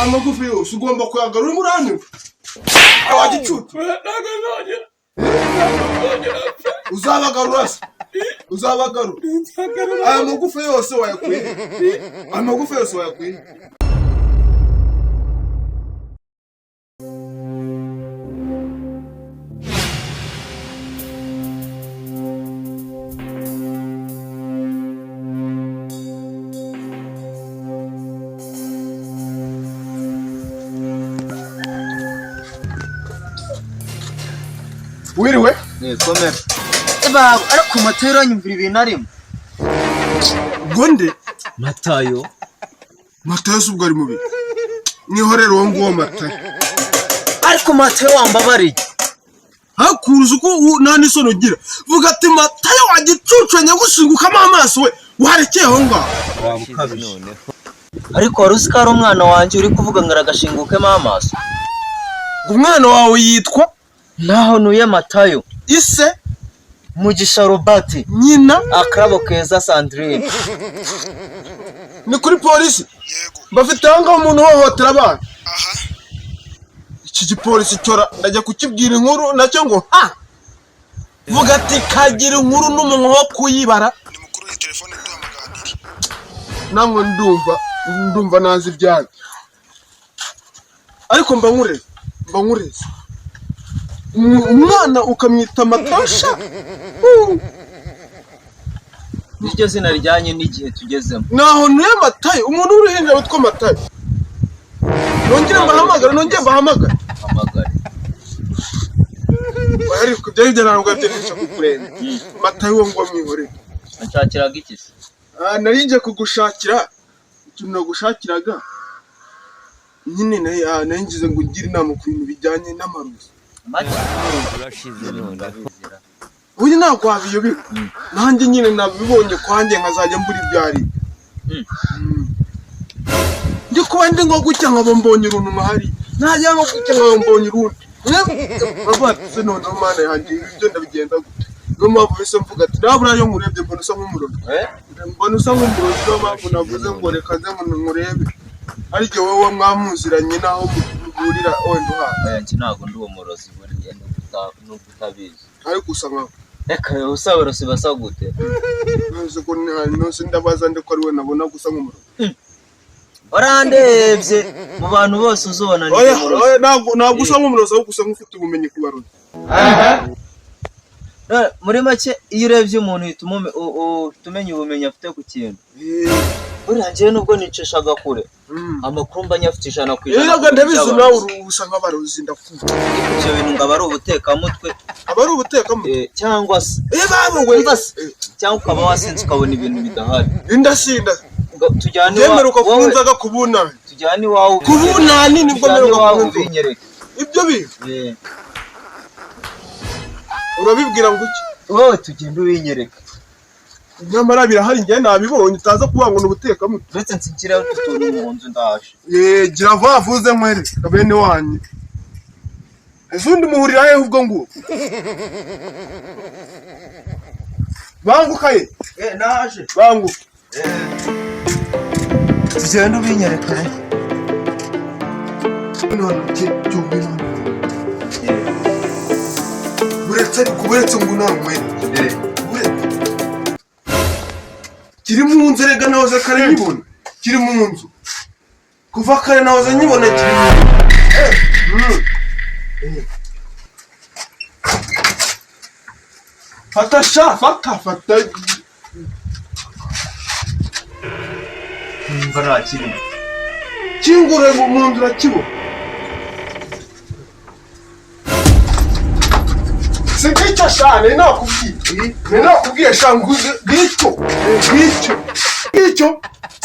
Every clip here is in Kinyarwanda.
amagufi yose ugomba kuyagarura umuranyu wagicucu uzabagarura se uzabagarura aya magufi yose wayakwiye amagufi yose wayakwiye wiriwe komera eba ariko Matayo anyumvira ibintu arimo gonde Matayo subwo ari mubi nihorero wo nguwo Matayo ariko Matayo wambabariye hakuruza uko nani sono gira vuga ati Matayo wagicucanye gushingukamo amaso we warekeye aho ngaho wamukabije ariko waruzi ko ari umwana wanjye uri kuvuga ngo aragashingukemo amaso umwana wawe yitwa naho nuye Matayo ise Mugisha Robert nyina Akarabo Keza Sandrine ni kuri polisi yego bafite hanga umuntu hohotera abana iki gipolisi cyora ndajya kukibwira inkuru nacyo ngo ha vuga ati kagira inkuru n'umuntu wo kuyibara ni mukuru ya telefone duhamaganira namwe ndumva nazi ibyanyu ariko mba nkureze umwana ukamwita Matasha niryo zina rijyanye n'igihe tugezemo naho nuye Matayo umuntu w'uruhinja witwa Matayo nongere mbahamagara ariko byari ntabwo byanisha kukurenda Matayo wo ngo mwihorere nshakiraga iki se narinje kugushakira ikintu nagushakiraga nyine naringize ngo ngire inama ku bintu bijyanye n'amaruzi urashize none uyu ntabwo wabiyobewe nanjye nyine nabibonye kwanjye nkazajya mbura ibyari ndi kuba ndi nko gutya nkaba mbonye uruntu mahari najya nko gutya nkaba mbonye urundi babatse none mana yanjye ibyo ndabigenza gute niyo mpamvu bise mvuga ati nabura yo nkurebye mbona usa nk'umurozi niyo mpamvu navuze ngo reka nze nkurebe ariko wowe mwamuziranye naho muhurira wenda uhana yanjye ntabwo ndi uwo murozi buriya n'ubwo utabizi ariko usa nkaho reka usabarosi basa gute nose ndabaza ndiko ari we nabona gusa nk'umurozi warandebye mu bantu bose uzobona ni umurozi ntabwo usa nk'umurozi ahubwo usa nk'ufite ubumenyi ku barozi muri make iyo urebye umuntu uhita umenya ubumenyi afite ku kintu buriya njyewe nubwo nicishaga kure amakuru mba nyafite 100%. Ntabwo ndabizi nawe urusa nk'abarozi ndakumva ibyo bintu ngo aba ari ubutekamutwe cyangwa se cyangwa ukaba wasinze ukabona ibintu bidahari indasinda tujyane yemeruka kunzaga kubunani tujyane iwawe kubunani nibwo meruka kubinyereka ibyo bintu urabibwira ngo iki wowe tugenda ubinyereka nyamara birahari njye nabibonye utaza kuvuga ngo n'ubutekamutwe uretse nsikiraho tutuntu mu nzu ndaje gira vuba vuze mwere kabene wanyu ezundi muhurira he ubwo ngo bangukaye naje banguka tugenda ubinyereka buretse ngo namwere kiri mu nzu rega nahoze kare nyibona kiri mu nzu kuva kare nahoze nyibona kiri mu nzu fata mbara kiri kingure mu nzu rakibona Sikicyo shane nakubwiye shanguze gicyo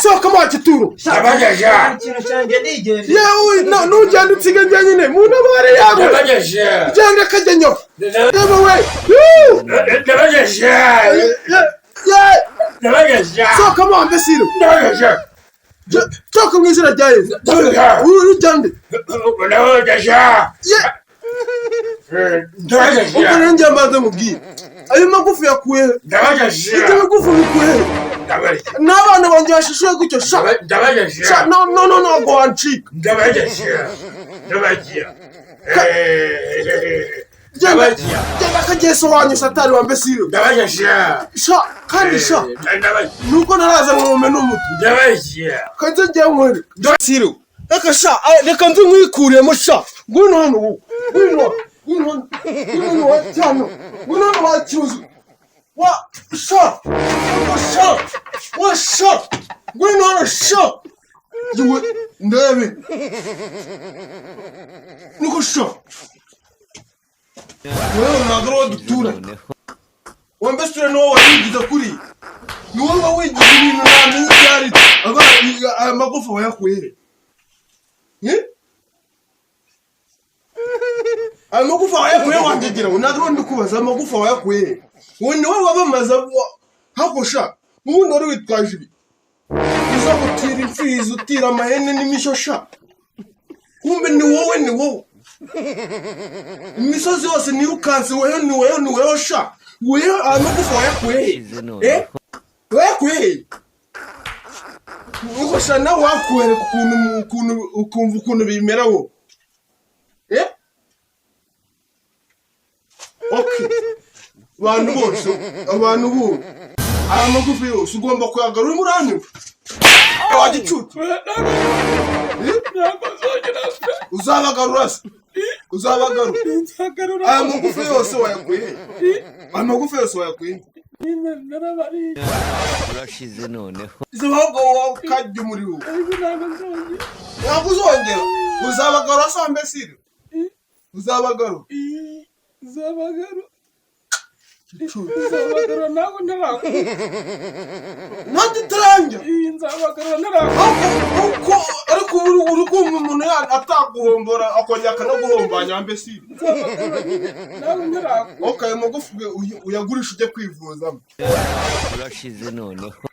soka makituro Sabageje ikintu cyanjye nigende yewe nujyanda utsige njyenyine mu nabare yawe Sabageje jyanga kagenyo yewe we Sabageje Sabageje soka mambe siro Sabageje soka mwizira rya Yesu ujyande Sabageje uko njye mbaze mubwire ayo magufa yakuye ndabageje ibyo bigufa bikuye ndabageje n'abana banjye bashishuye gutyo sha ndabageje sha no ntabwo wancika ndabageje ndabagiye genda kageso wanyu satani wa mbesiro ndabageje sha kandi sha ndabageje nuko naraza mwome n'umutu ndabageje kanze njye mwere mbesiro reka sha reka nzi mwikuriyemo sha ngwino hano ngwino cyano ngwino wacyuzu wa sha ngwino hano sha jiwe ndebe niko sha wewe nagro dutura wambesture no wayigiza kuri ni wowe wigize ibintu namenye byari aba magufa wayakuye amagufa wayakuye wanjegera nagro ndikubaza amagufa wayakuye wowe ni wowe wabamaza hakosha ubundi wari witwaje ibi uza gutira imfizi utira amahene n'imishosha kumbe ni wowe imisozi yose nirukanse wewe sha wewe amagufa wayakuye wayakuye nuko sha nawe wakuye ukumva ukuntu bimera wo okay abantu bo amagufa yose ugomba kuyagarura umurani wagicucu uzabagarura amagufa yose wayakuye urashize noneho izobago wakajya muri wo ntabwo uzongera uzabagarura sa mbesire uzabagarura ntabwo ntarako nanjye utaranja nzabagarura ntarako ariko uri kumva umuntu ataguhombora akongera akanaguhombanya mbesire ntabwo ntarako okay magufa uyagurisha ujye kwivuzamo urashize noneho